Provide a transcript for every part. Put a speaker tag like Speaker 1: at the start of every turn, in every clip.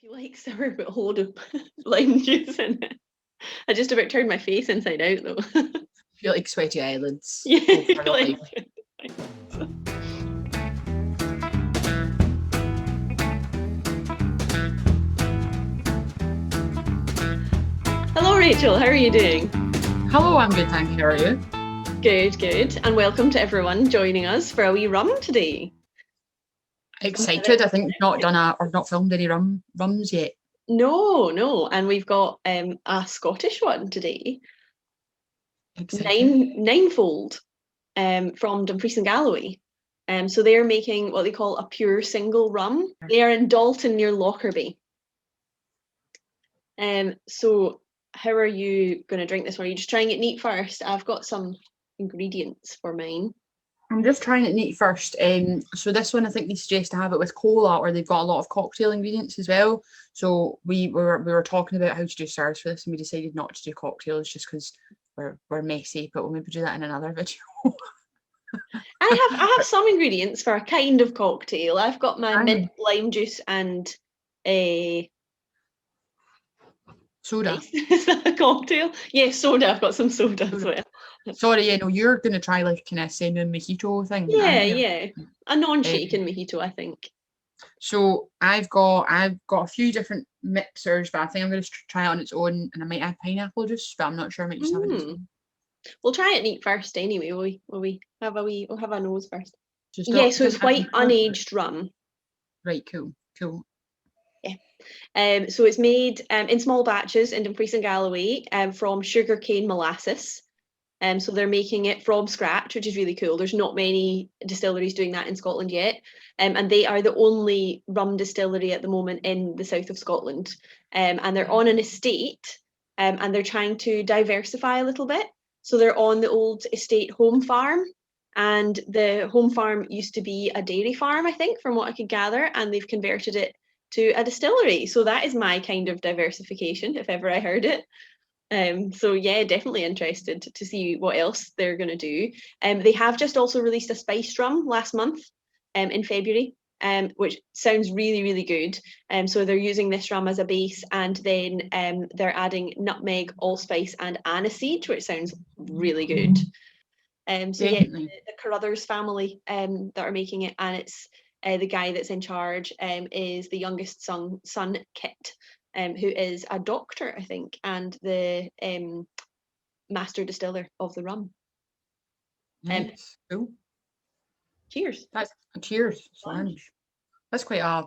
Speaker 1: If you like sour with a load of lime juice in it. I just about turned my face inside out though.
Speaker 2: I feel like sweaty eyelids.
Speaker 1: Yeah,
Speaker 2: Go for the
Speaker 1: like,
Speaker 2: lime.
Speaker 1: hello Rachel, how are you doing?
Speaker 2: Hello, I'm good, thank you. How are you?
Speaker 1: Good. And welcome to everyone joining us for a wee rum today.
Speaker 2: Excited. I think we've not done or not filmed any rums yet.
Speaker 1: No. And we've got a Scottish one today.
Speaker 2: Exciting.
Speaker 1: Ninefold from Dumfries and Galloway. So they're making what they call a pure single rum. They are in Dalton near Lockerbie. So how are you going to drink this one? Are you just trying it neat first? I've got some ingredients for mine.
Speaker 2: I'm just trying it neat first. So this one, I think they suggest to have it with cola, or they've got a lot of cocktail ingredients as well. So we were talking about how to do sours for this, and we decided not to do cocktails just because we're messy. But we'll maybe do that in another video.
Speaker 1: I have some ingredients for a kind of cocktail. I've got my mint lime juice and a
Speaker 2: soda.
Speaker 1: Is that a cocktail? Yeah, soda. I've got some soda as well.
Speaker 2: Sorry, yeah, no, you're gonna try like kind of semi-mojito thing.
Speaker 1: Yeah, a non-shaken mojito, I think.
Speaker 2: So I've got a few different mixers, but I think I'm gonna try it on its own, and I might add pineapple juice, but I'm not sure. I might just have it on its own.
Speaker 1: We'll try it neat first anyway. We'll have a nose first.
Speaker 2: Just
Speaker 1: yeah, so it's white unaged rum.
Speaker 2: Right, cool.
Speaker 1: Yeah. So it's made in small batches in Dumfries and Galloway from sugarcane molasses. So they're making it from scratch, which is really cool. There's not many distilleries doing that in Scotland yet. And they are the only rum distillery at the moment in the south of Scotland. And they're on an estate and they're trying to diversify a little bit. So they're on the old estate home farm. And the home farm used to be a dairy farm, I think, from what I could gather. And they've converted it to a distillery. So that is my kind of diversification, if ever I heard it. So yeah, definitely interested to see what else they're going to do. They have just also released a spiced rum last month in February, which sounds really good. So they're using this rum as a base, and then they're adding nutmeg, allspice, and aniseed, which sounds really good. So yeah, the Carruthers family that are making it, and it's the guy that's in charge is the youngest son Kit. Who is a doctor, I think, and the master distiller of the rum.
Speaker 2: Nice. Cool.
Speaker 1: Cheers.
Speaker 2: Cheers. That's quite I've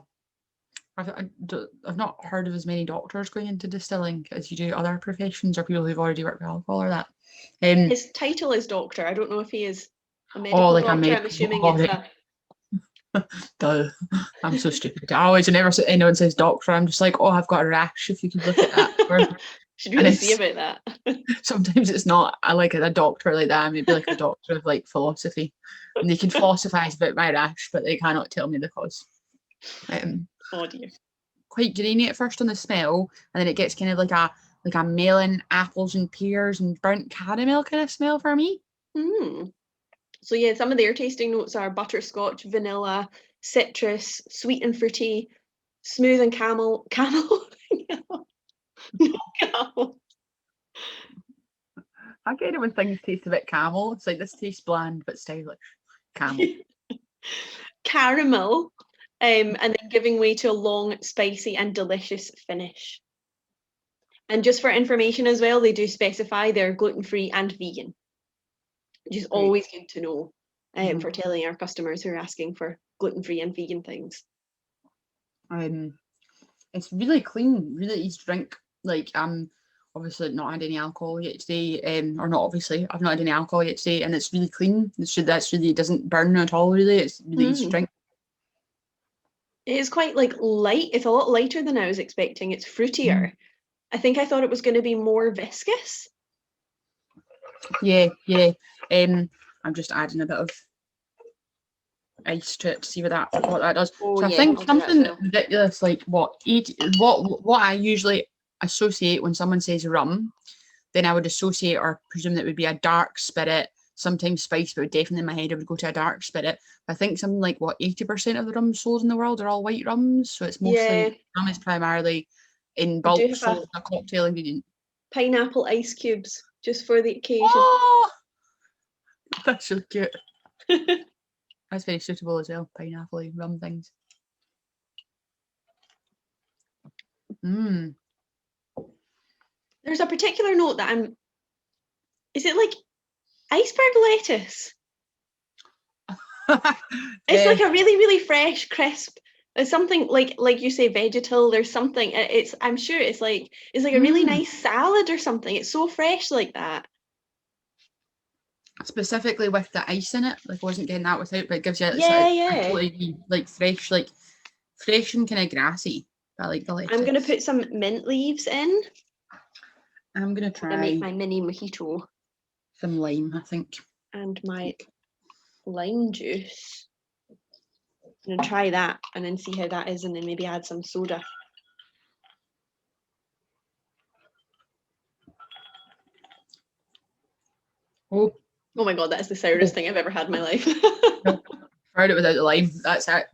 Speaker 2: not heard of as many doctors going into distilling as you do other professions or people who've already worked with alcohol or that.
Speaker 1: His title is doctor. I don't know if he is a medical doctor. I'm assuming it's a...
Speaker 2: Duh. I'm so stupid. I always, whenever anyone says doctor, I'm just like, oh, I've got a rash. If you could look at that word.
Speaker 1: Should really see about that.
Speaker 2: Sometimes it's not. I like a doctor like that. I may be like a doctor of like philosophy, and they can philosophize about my rash, but they cannot tell me the cause.
Speaker 1: Oh dear.
Speaker 2: Quite grainy at first on the smell, and then it gets kind of like a melon, apples, and pears and burnt caramel kind of smell for me.
Speaker 1: So yeah, some of their tasting notes are butterscotch, vanilla, citrus, sweet and fruity, smooth and camel. No, camel.
Speaker 2: I get it when things taste a bit camel. It's like, this tastes bland but stylish. Camel.
Speaker 1: Caramel, and then giving way to a long, spicy and delicious finish. And just for information as well, they do specify they're gluten-free and vegan, which is always good to know for telling our customers who are asking for gluten-free and vegan things.
Speaker 2: It's really clean, really easy to drink. Like, obviously not had any alcohol yet today, or not obviously, I've not had any alcohol yet today, and it's really clean. It doesn't burn at all, really. It's really easy to drink.
Speaker 1: It is quite like light. It's a lot lighter than I was expecting. It's fruitier. I think I thought it was going to be more viscous.
Speaker 2: Yeah. I'm just adding a bit of ice to it to see what that does. So I think something ridiculous like what I usually associate when someone says rum, then I would associate or presume that would be a dark spirit sometimes spice, but definitely in my head I would go to a dark spirit. I think something like 80% of the rums sold in the world are all white rums, so it's mostly rum is primarily in
Speaker 1: I do
Speaker 2: bulk
Speaker 1: have
Speaker 2: sold
Speaker 1: a
Speaker 2: as a cocktail ingredient.
Speaker 1: pineapple ice cubes just for the occasion.
Speaker 2: Oh, that's so cute. That's very suitable as well. Pineapple rum things.
Speaker 1: There's a particular note that is it like iceberg lettuce? It's like a really, really fresh, crisp. It's something like you say, vegetal. There's something. I'm sure it's like a really nice salad or something. It's so fresh like that.
Speaker 2: Specifically with the ice in it, like I wasn't getting that without, but it gives you
Speaker 1: Yeah.
Speaker 2: like fresh and kind of grassy. I like the lettuce.
Speaker 1: I'm gonna put some mint leaves in.
Speaker 2: I'm gonna try
Speaker 1: make my mini mojito.
Speaker 2: Some lime, I think.
Speaker 1: And my lime juice. I'm gonna try that and then see how that is, and then maybe add some soda. Oh my god, that is the sourest thing I've ever had in my life.
Speaker 2: Nope. Tried it without the lime. That's it.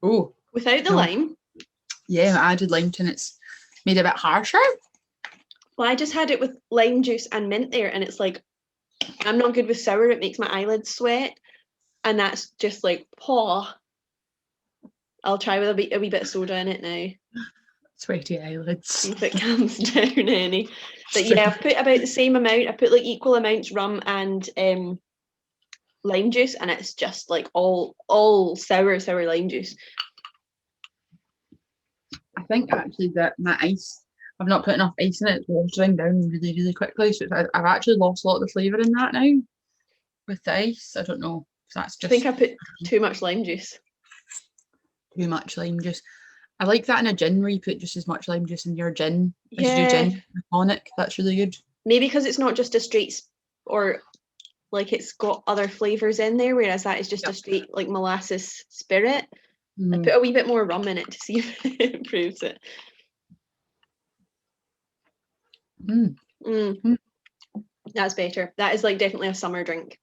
Speaker 2: Oh.
Speaker 1: Without the lime?
Speaker 2: Yeah, I added lime to it. It's made it a bit harsher.
Speaker 1: Well, I just had it with lime juice and mint there, and it's like, I'm not good with sour. It makes my eyelids sweat. And that's just like, paw. I'll try with a wee bit of soda in it now.
Speaker 2: Sweaty eyelids.
Speaker 1: If it calms down any. But yeah, I've put about the same amount. I put like equal amounts rum and lime juice, and it's just like all sour lime juice.
Speaker 2: I think actually that my ice, I've not put enough ice in it. It's watering down really, really quickly. So I've actually lost a lot of the flavour in that now with the ice. I don't know. That's just.
Speaker 1: I think I put too much lime juice.
Speaker 2: Too much lime juice. I like that in a gin where you put just as much lime juice in your gin as you do gin tonic. That's really good. Maybe
Speaker 1: because it's not just a straight, or like it's got other flavours in there, whereas that is just a straight like molasses spirit. I put a wee bit more rum in it to see if it improves it. That's better. That is like definitely a summer drink.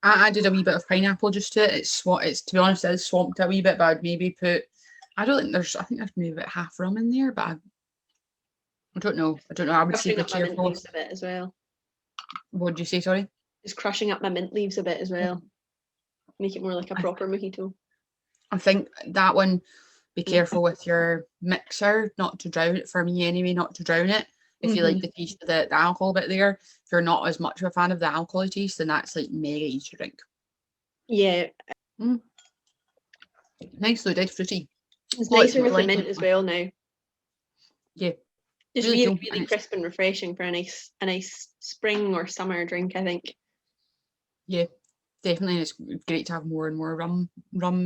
Speaker 2: I added a wee bit of pineapple just to it. It's to be honest, it's swamped a wee bit, but I'd maybe put. I think there's maybe about half rum in there, but I don't know. I would say be careful.
Speaker 1: A bit as well.
Speaker 2: What did you say? Sorry.
Speaker 1: Just crushing up my mint leaves a bit as well. Make it more like a proper mojito.
Speaker 2: I think that one. Be careful with your mixer, not to drown it. For me, anyway, not to drown it. If you like the taste of the alcohol bit there, if you're not as much of a fan of the alcohol taste, then that's like mega easy to drink.
Speaker 1: Yeah.
Speaker 2: Nice though, dead fruity.
Speaker 1: It's nicer with the mint as well now.
Speaker 2: Yeah.
Speaker 1: Just really crisp and refreshing for a nice spring or summer drink, I think.
Speaker 2: Yeah, definitely. It's great to have more and more rum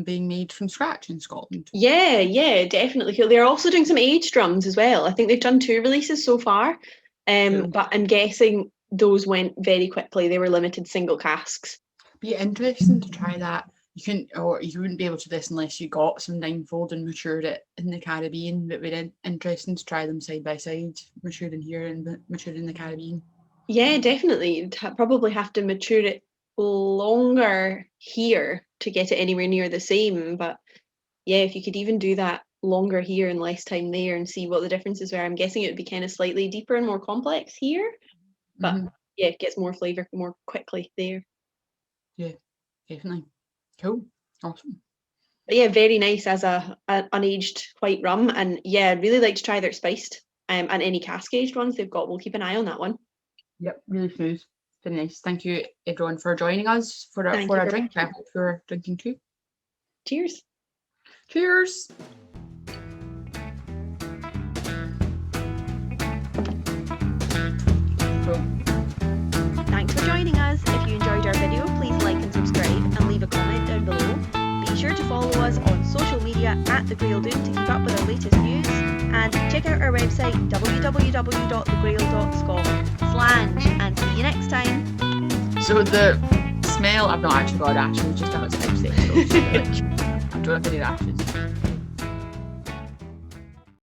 Speaker 2: being made from scratch in Scotland.
Speaker 1: Yeah, definitely. They're also doing some aged rums as well. I think they've done 2 releases so far. But I'm guessing those went very quickly. They were limited single casks.
Speaker 2: Be interesting to you wouldn't be able to do this unless you got some Ninefold and matured it in the Caribbean. But it'd be interesting to try them side by side, matured in here and matured in the Caribbean.
Speaker 1: Yeah, definitely. You'd probably have to mature it longer here to get it anywhere near the same. But yeah, if you could even do that longer here and less time there and see what the differences were, I'm guessing it would be kind of slightly deeper and more complex here. But yeah, it gets more flavour more quickly there. Yeah,
Speaker 2: definitely. Cool. Awesome.
Speaker 1: But yeah, very nice as an unaged white rum. And yeah, I'd really like to try their spiced and any cask aged ones they've got. We'll keep an eye on that one.
Speaker 2: Yep, really smooth. Very nice. Thank you everyone for joining us for a drink. I hope you're drinking too.
Speaker 1: Cheers.
Speaker 2: Cheers.
Speaker 1: Thanks for joining us. If you enjoyed our video, please like and subscribe and leave a comment down below. Be sure to follow us on social media at The Grail Doom to keep up with our latest news, and check out our website www.thegrail.scot. Slange, and see you next time.
Speaker 2: So the smell, I've not actually got ashes, just how it's type I don't have any ashes.